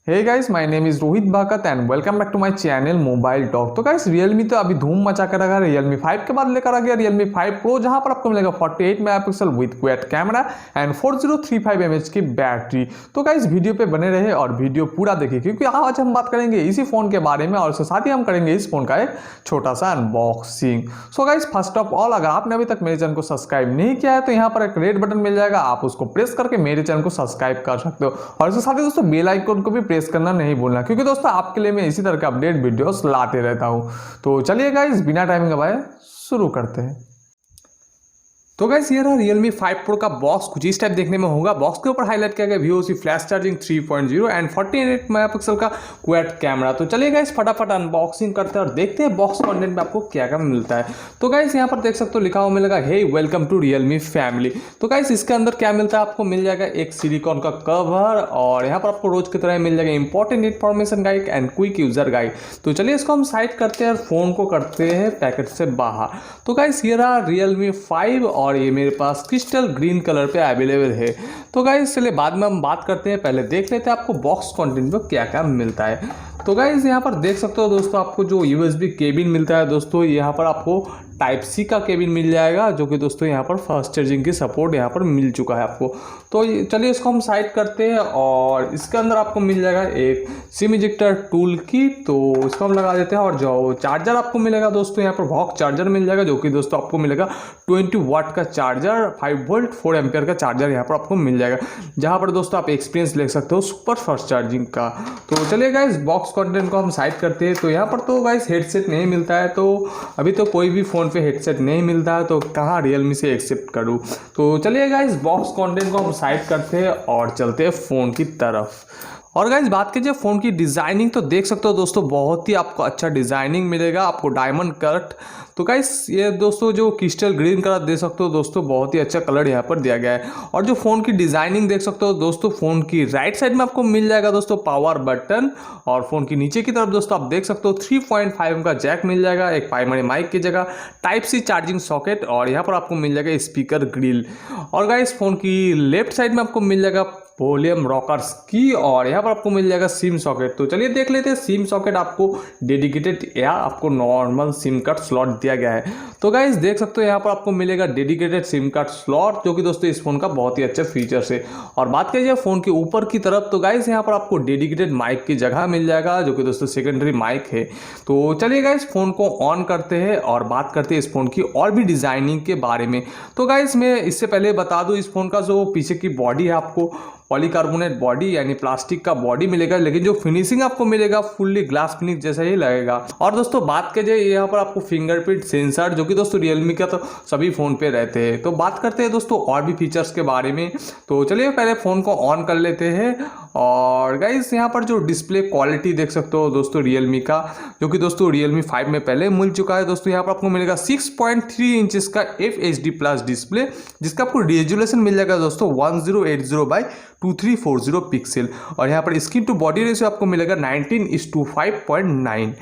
Hey guys, my name is Rohit Bhagat and welcome back to my channel mobile talk. तो guys, Realme तो अभी धूम मचा कर रखा है। Realme 5 के बाद लेकर आ गया Realme 5 Pro, जहां पर आपको मिलेगा 48 megapixel with quad camera and 4035 mAh की बैटरी। तो गाइस, वीडियो पे बने रहे और वीडियो पूरा देखिए, क्योंकि आज हम बात करेंगे इसी फोन के बारे में और उसके साथ ही हम करेंगे इस फोन का एक छोटा सा unboxing. So guys, first of all, अगर आपने अभी तक मेरे चैनल को सब्सक्राइब नहीं किया है तो यहाँ पर एक रेड बटन मिल जाएगा, आप उसको प्रेस करके मेरे चैनल को सब्सक्राइब कर सकते हो। और इसके साथ ही दोस्तों बेल आइकन को भी प्रेस करना नहीं भूलना, क्योंकि दोस्तों आपके लिए मैं इसी तरह के अपडेट वीडियोस लाते रहता हूं। तो चलिए गाइस, बिना टाइमिंग गवाए शुरू करते हैं। तो गाइस, ये रहा Realme 5 Pro का बॉक्स। कुछ इस टाइप देखने में होगा। बॉक्स के ऊपर हाईलाइट किया गया VOC flash charging 3.0 and 48 megapixel का क्वाड कैमरा। तो चलिए गाइस, फटाफट अनबॉक्सिंग करते हैं और देखते हैं बॉक्स कंटेंट में आपको क्या क्या मिलता है। तो गाइस, यहाँ पर देख सकते हो लिखा हुआ मिलेगा, hey welcome to Realme family. तो गाइस, इसके अंदर क्या मिलता है, आपको मिल जाएगा एक सिलिकॉन का कवर और यहाँ पर आपको रोज की तरह मिल जाएगा important information guide and quick user guide. तो चलिए इसको हम साइड करते हैं और फोन को करते हैं पैकेट से बाहर। तो गाइस, ये रहा Realme 5 और ये मेरे पास क्रिस्टल ग्रीन कलर पे अवेलेबल है। तो गाइस, चलिए बाद में हम बात करते हैं, पहले देख लेते हैं आपको बॉक्स कंटेंट में क्या क्या मिलता है। तो गाइस, यहाँ पर देख सकते हो दोस्तों, आपको जो USB केबिन मिलता है दोस्तों, यहाँ पर आपको टाइप सी का केबिन मिल जाएगा, जो कि दोस्तों यहाँ पर फास्ट चार्जिंग की सपोर्ट यहाँ पर मिल चुका है आपको। तो चलिए इसको हम साइड करते हैं और इसके अंदर आपको मिल जाएगा एक सिम इजेक्टर टूल की। तो इसको हम लगा देते हैं और जो चार्जर आपको मिलेगा दोस्तों, यहाँ पर वॉक चार्जर मिल जाएगा, जो कि दोस्तों आपको मिलेगा 20 वाट का चार्जर, 5 वोल्ट 4 एम्पियर का चार्जर यहाँ पर आपको मिल जाएगा, जहाँ पर दोस्तों आप एक्सपीरियंस ले सकते हो सुपर फास्ट चार्जिंग का। तो चलिए गाइस, बॉक्स कंटेंट को हम साइड करते हैं। तो यहाँ पर तो गाइस हेडसेट नहीं मिलता है, तो अभी तो कोई भी फोन पे हेडसेट नहीं मिलता है, तो कहाँ Realme से एक्सेप्ट करूँ। तो चलिए गाइस, बॉक्स कंटेंट को हम साइड करते हैं और चलते हैं फ़ोन की तरफ। और गाइस, बात कीजिए फ़ोन की डिज़ाइनिंग, तो देख सकते हो दोस्तों, बहुत ही आपको अच्छा डिज़ाइनिंग मिलेगा, आपको डायमंड कट। तो गाइस, ये दोस्तों जो क्रिस्टल ग्रीन कलर देख सकते हो दोस्तों, बहुत ही अच्छा कलर यहाँ पर दिया गया है। और जो फ़ोन की डिज़ाइनिंग देख सकते हो दोस्तों, फ़ोन की राइट साइड में आपको मिल जाएगा दोस्तों पावर बटन, और फ़ोन की नीचे की तरफ दोस्तों आप देख सकते हो 3.5 का जैक मिल जाएगा, एक प्राइमरी माइक की जगह टाइप सी चार्जिंग सॉकेट, और यहाँ पर आपको मिल जाएगा स्पीकर ग्रिल। और गाइस, फ़ोन की लेफ्ट साइड में आपको मिल जाएगा वॉल्यूम रॉकर्स की, और यहाँ पर आपको मिल जाएगा सिम सॉकेट। तो चलिए देख लेते हैं, सिम सॉकेट आपको डेडिकेटेड या आपको नॉर्मल सिम कार्ड स्लॉट दिया गया है। तो गाइस, देख सकते हो यहाँ पर आपको मिलेगा डेडिकेटेड सिम कार्ड स्लॉट, जो कि दोस्तों इस फोन का बहुत ही अच्छा फीचर्स है। और बात कीजिए फोन के ऊपर की तरफ, तो गाइस यहाँ पर आपको डेडिकेटेड माइक की जगह मिल जाएगा, जो कि दोस्तों सेकेंडरी माइक है। तो चलिए गाइस, फोन को ऑन करते हैं और बात करते हैं इस फोन की और भी डिजाइनिंग के बारे में। तो गाइस, मैं इससे पहले बता दूं, इस फोन का जो पीछे की बॉडी है आपको पॉलीकार्बोनेट बॉडी यानी प्लास्टिक का बॉडी मिलेगा, लेकिन जो फिनिशिंग आपको मिलेगा फुल्ली ग्लास फिनिश जैसा ही लगेगा। और दोस्तों बात कीजिए यहाँ पर आपको फिंगरप्रिंट सेंसर, जो कि दोस्तों Realme का तो सभी फोन पे रहते हैं। तो बात करते हैं दोस्तों और भी फीचर्स के बारे में। तो चलिए पहले फोन को ऑन कर लेते हैं। और गाइस, यहाँ पर जो डिस्प्ले क्वालिटी देख सकते हो दोस्तों Realme का, जो कि दोस्तों Realme 5 में पहले मिल चुका है दोस्तों, यहाँ पर आपको मिलेगा 6.3 इंचेस का FHD+ डिस्प्ले, जिसका आपको रेजोल्यूशन मिल जाएगा दोस्तों 1080x2340 पिक्सल। और यहाँ पर स्क्रीन टू बॉडी रेशियो आपको मिलेगा 19:5.9।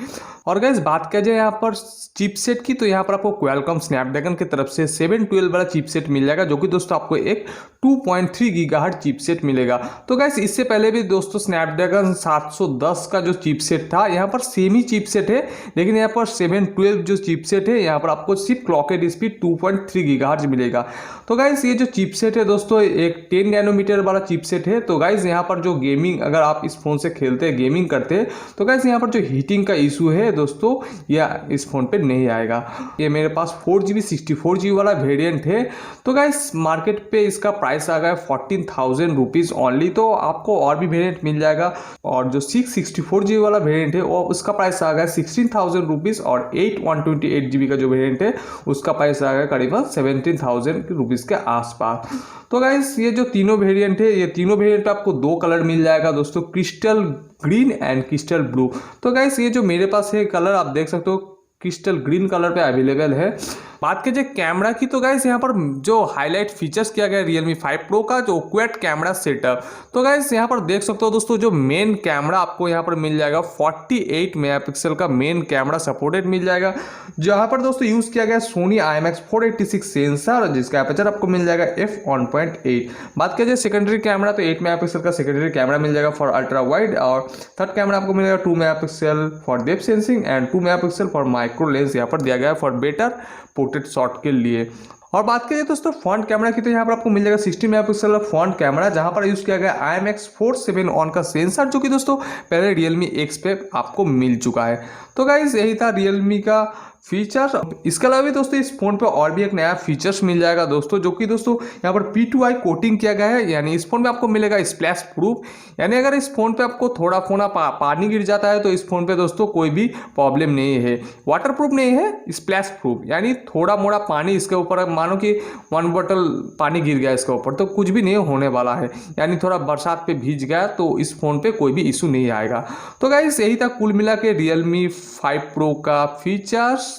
और गाइस, बात किया जाए यहाँ पर चिपसेट की, तो यहाँ पर आपको क्वालकॉम स्नैपड्रैगन की तरफ से 712 वाला चिपसेट मिल जाएगा, जो कि दोस्तों आपको एक 2.3 गीगाहर्ट्ज चिपसेट मिलेगा। तो गाइस, इससे पहले भी दोस्तों स्नैपड्रैगन 710 का जो चिपसेट था, यहाँ पर सेम ही चिपसेट है, लेकिन यहाँ पर 712 जो चिपसेट है, यहाँ पर आपको सिर्फ क्लॉकेड स्पीड 2.3 गीगाहर्ट्ज मिलेगा। तो गाइस, ये जो चिपसेट है दोस्तों, एक 10 नैनोमीटर वाला चिपसेट है। तो गाइस, यहाँ पर जो गेमिंग, अगर आप इस फोन से खेलते हैं, गेमिंग करते हैं, तो गाइस यहाँ पर जो हीटिंग का इशू है दोस्तों, यह इस फोन पे नहीं आएगा। ये मेरे पास 4GB 64GB वाला वेरिएंट है। तो गाइस, मार्केट पे इसका प्राइस आ गया 14,000 रुपीज़ ओनली। तो आपको और भी वेरिएंट मिल जाएगा, और जो 664GB वाला वेरिएंट है वो उसका प्राइस आ गया 16,000 रुपीज़, और 128GB का जो वेरिएंट है उसका प्राइस आ गया करीबन 17,000 रुपीज़ के आसपास। तो गाइस, ये जो तीनों वेरिएंट है, ये तीनों वेरिएंट पे आपको दो कलर मिल जाएगा दोस्तों, crystal green and crystal blue. तो गाइस, ये जो मेरे पास है कलर, आप देख सकते हो क्रिस्टल ग्रीन कलर पे अवेलेबल है। बात कीजिए कैमरा की तो गाइस यहाँ पर जो हाईलाइट फीचर्स किया गया Realme 5 Pro का जो क्वाड कैमरा सेटअप, तो गाइस यहाँ पर देख सकते हो दोस्तों, जो मेन कैमरा आपको यहाँ पर मिल जाएगा 48 मेगापिक्सल का मेन कैमरा सपोर्टेड मिल जाएगा, जहाँ पर दोस्तों यूज किया गया सोनी IMX486 सेंसर, जिसका एपर्चर आपको मिल जाएगा f1.8। बात कीजिए सेकेंडरी कैमरा तो 8 मेगापिक्सल का सेकेंडरी कैमरा मिल जाएगा फॉर अल्ट्रा वाइड, और थर्ड कैमरा आपको मिलेगा 2 megapixel for depth sensing and 2 megapixel for micro lens यहाँ पर दिया गया है फॉर बेटर पोर्ट्रेट शॉट के लिए। और बात करें दोस्तों फ्रंट कैमरा की, तो यहाँ पर आपको मिल जाएगा 60 मेगापिक्सल का फ्रंट कैमरा, जहाँ पर यूज किया गया IMX47 का सेंसर, जो कि दोस्तों पहले Realme X पे आपको मिल चुका है। तो गाइस यही था Realme का फीचर। इसके अलावा भी दोस्तों इस फोन पे और भी एक नया फीचर्स मिल जाएगा दोस्तों, जो कि दोस्तों यहाँ पर P2I कोटिंग किया गया है, यानी इस फोन में आपको मिलेगा स्प्लैश प्रूफ, यानी अगर इस फोन पे आपको थोड़ा फोना पानी गिर जाता है तो इस फोन पे दोस्तों कोई भी प्रॉब्लम नहीं है। वाटर प्रूफ नहीं है, स्प्लैश प्रूफ, यानी थोड़ा मोड़ा पानी इसके ऊपर, मानो कि 1 बोतल पानी गिर गया इसके ऊपर तो कुछ भी नहीं होने वाला है, यानी थोड़ा बरसात पे भीज गया तो इस फोन पे कोई भी इशू नहीं आएगा। तो गाइस यही था कुल मिला के Realme 5 Pro का फीचर्स।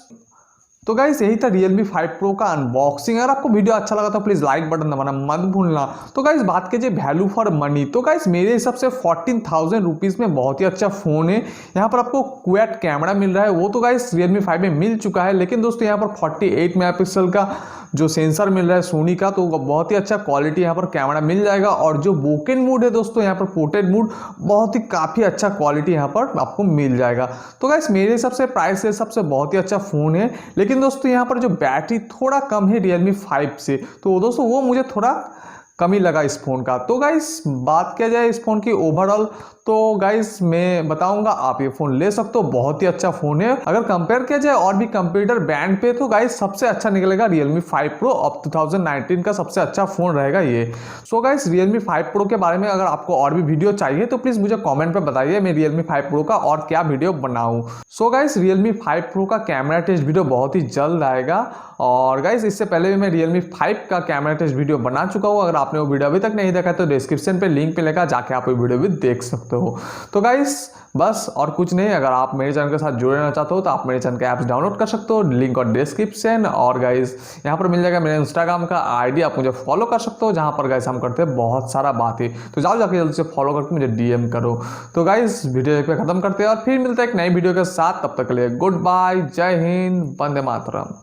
तो गाइस यही था Realme 5 Pro का अनबॉक्सिंग। अगर आपको वीडियो अच्छा लगा तो प्लीज लाइक बटन दबाना मत भूलना। तो गाइस बात कीजिए वैल्यू फॉर मनी, तो गाइस मेरे हिसाब से 14,000 रुपीज़ में बहुत ही अच्छा फ़ोन है। यहाँ पर आपको क्वाड कैमरा मिल रहा है, वो तो गाइस Realme 5 में मिल चुका है, लेकिन दोस्तों यहाँ पर 48 मेगापिक्सल का जो सेंसर मिल रहा है सोनी का, तो बहुत ही अच्छा क्वालिटी यहाँ पर कैमरा मिल जाएगा। और जो बोकेन मूड है दोस्तों, यहाँ पर पोर्ट्रेट मूड बहुत ही काफ़ी अच्छा क्वालिटी यहाँ पर आपको मिल जाएगा। तो गाइस मेरे हिसाब से प्राइस के हिसाब से बहुत ही अच्छा फ़ोन है, लेकिन दोस्तों यहाँ पर जो बैटरी थोड़ा कम है Realme 5 से, तो दोस्तों वो मुझे थोड़ा कमी लगा इस फ़ोन का। तो गाइस बात किया जाए इस फ़ोन की ओवरऑल, तो गाइस मैं बताऊंगा आप ये फ़ोन ले सकते हो, बहुत ही अच्छा फ़ोन है। अगर कंपेयर किया जाए और भी कंप्यूटर ब्रांड पे, तो गाइस सबसे अच्छा निकलेगा Realme 5 Pro ऑफ 2019 का सबसे अच्छा फ़ोन रहेगा ये। सो गाइस Realme 5 Pro के बारे में अगर आपको और भी वीडियो चाहिए तो प्लीज़ मुझे कॉमेंट पर बताइए, मैं Realme 5 Pro का और क्या वीडियो बनाऊँ। सो गाइस Realme 5 Pro का कैमरा टेस्ट वीडियो बहुत ही जल्द आएगा। और गाइस इससे पहले भी मैं Realme 5 का कैमरा टेस्ट वीडियो बना चुका हूँ, अगर आपने वो वीडियो अभी तक नहीं देखा तो डिस्क्रिप्शन पे लिंक पे लेकर जाके आप वो वीडियो भी देख सकते हो। तो गाइस बस और कुछ नहीं, अगर आप मेरे चैनल के साथ जुड़ना चाहते हो तो आप मेरे चैनल के ऐप्स डाउनलोड कर सकते हो, लिंक और डिस्क्रिप्शन। और गाइस यहाँ पर मिल जाएगा मेरे इंस्टाग्राम का आईडी, आप मुझे फॉलो कर सकते हो, जहाँ पर गाइस हम करते हैं बहुत सारा बातें। तो जाओ जाके जल्दी से फॉलो करके मुझे डीएम करो। तो गाइस वीडियो पे खत्म करते हैं और फिर मिलते हैं एक नई वीडियो के साथ, तब तक के लिए गुड बाय, जय हिंद, वंदे मातरम।